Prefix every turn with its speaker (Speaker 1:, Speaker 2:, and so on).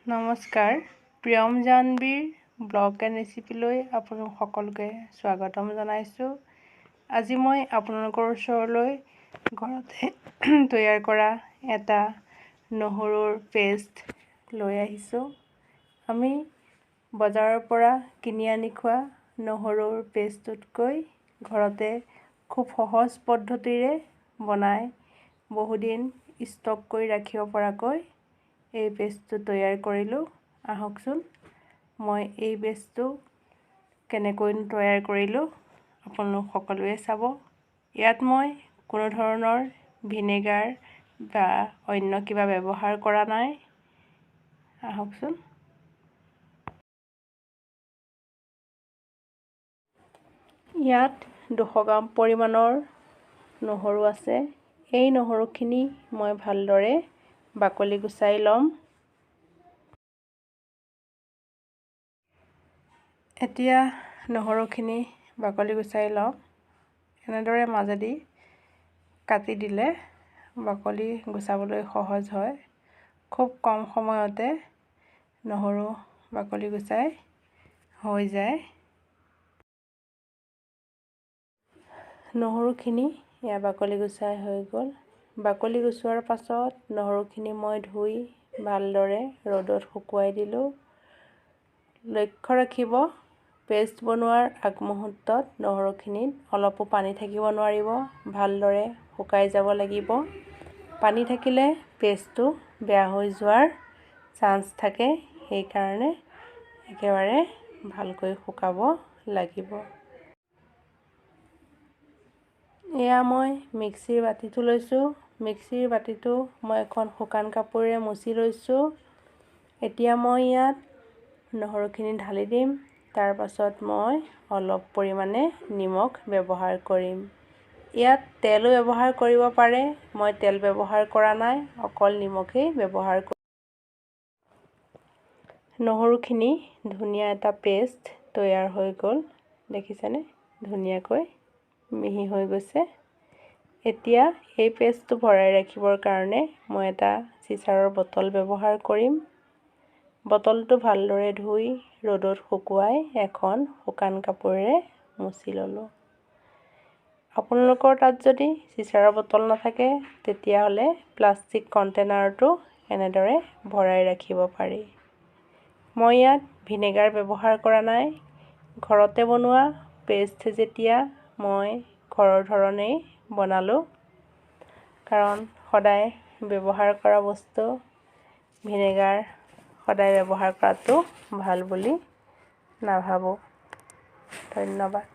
Speaker 1: নমস্কাৰ, Priyam জাহ্নবীৰ blog and ৰেচিপিলৈ আপোনালোক সকলোকে স্বাগতম জনাইছোঁ। আজি মই আপোনালোকৰ ওচৰলৈ ঘৰতে তৈয়াৰ কৰা এটা নহৰুৰ পেষ্ট লৈ আহিছোঁ। আমি বজাৰৰ পৰা কিনি আনি খোৱা নহৰুৰ পেষ্টটোতকৈ ঘৰতে খুব সহজ পদ্ধতিৰে বনাই বহুদিন ষ্টক কৰি ৰাখিব পৰাকৈ এই পেষ্টটো তৈয়াৰ কৰিলোঁ। আহকচোন মই এই পেষ্টটো কেনেকৈ তৈয়াৰ কৰিলোঁ আপোনালোক সকলোৱে চাব। ইয়াত মই কোনো ধৰণৰ ভিনেগাৰ বা অন্য কিবা ব্যৱহাৰ কৰা নাই। আহকচোন। ইয়াত 200 গ্ৰাম পৰিমাণৰ নহৰু আছে। এই নহৰুখিনি মই ভালদৰে বাকলি গুচাই ল'ম। এতিয়া নহৰুখিনি বাকলি গুচাই লওঁ। এনেদৰে মাজেদি কাটি দিলে বাকলি গুচাবলৈ সহজ হয়। খুব কম সময়তে নহৰু বাকলি গুচাই হৈ যায়। নহৰুখিনি ইয়াৰ বাকলি গুচাই হৈ গ'ল। বাকলি গুচোৱাৰ পাছত নহৰুখিনি মই ধুই ভালদৰে ৰ'দত শুকুৱাই দিলোঁ। লক্ষ্য ৰাখিব, পেষ্ট বনোৱাৰ আগমুহূৰ্তত নহৰুখিনিত অলপো পানী থাকিব নোৱাৰিব। ভালদৰে শুকাই যাব লাগিব। পানী থাকিলে পেষ্টটো বেয়া হৈ যোৱাৰ চান্স থাকে। সেইকাৰণে একেবাৰে ভালকৈ শুকাব লাগিব। এয়া মই মিক্সিৰ বাতিটো লৈছোঁ। মিক্সিৰ বাতিটো মই এখন শুকান কাপোৰেৰে মুচি লৈছোঁ। এতিয়া মই ইয়াত নহৰুখিনি ঢালি দিম। তাৰ পাছত মই অলপ পৰিমাণে নিমখ ব্যৱহাৰ কৰিম। ইয়াত তেলো ব্যৱহাৰ কৰিব পাৰে। মই তেল ব্যৱহাৰ কৰা নাই, অকল নিমখেই ব্যৱহাৰ কৰিম। নহৰুখিনি ধুনীয়া এটা পেষ্ট তৈয়াৰ হৈ গ'ল। দেখিছেনে? ধুনীয়াকৈ মিহি হৈ গৈছে। এতিয়া এই পেষ্টটো ভৰাই ৰাখিবৰ কাৰণে মই এটা চিচাৰৰ বটল ব্যৱহাৰ কৰিম। বটলটো ভালদৰে ধুই ৰ'দত শুকুৱাই এখন শুকান কাপোৰেৰে মুচি ল'লোঁ। আপোনালোকৰ তাত যদি চিচাৰৰ বটল নাথাকে তেতিয়াহ'লে প্লাষ্টিক কণ্টেইনাৰটো এনেদৰে ভৰাই ৰাখিব পাৰি। মই ইয়াত ভিনেগাৰ ব্যৱহাৰ কৰা নাই। ঘৰতে বনোৱা পেষ্ট যেতিয়া মই ঘৰৰ ধৰণেই বনালোঁ, কাৰণ সদায় ব্যৱহাৰ কৰা বস্তু ভিনেগাৰ সদায় ব্যৱহাৰ কৰাটো ভাল বুলি নাভাবোঁ। ধন্যবাদ।